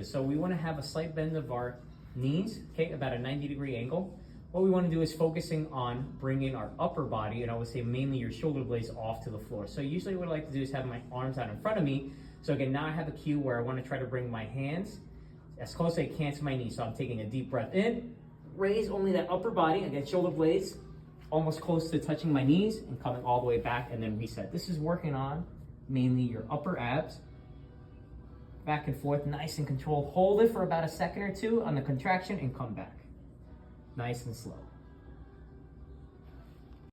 So we want to have a slight bend of our knees, okay, about a 90-degree angle. What we want to do is focusing on bringing our upper body, and I would say mainly your shoulder blades, off to the floor. So usually what I like to do is have my arms out in front of me. So again, now I have a cue where I want to try to bring my hands as close as I can to my knees. So I'm taking a deep breath in, raise only that upper body, again, shoulder blades almost close to touching my knees, and coming all the way back, and then reset. This is working on mainly your upper abs. Back and forth, nice and controlled. Hold it for about a second or two on the contraction and come back. Nice and slow.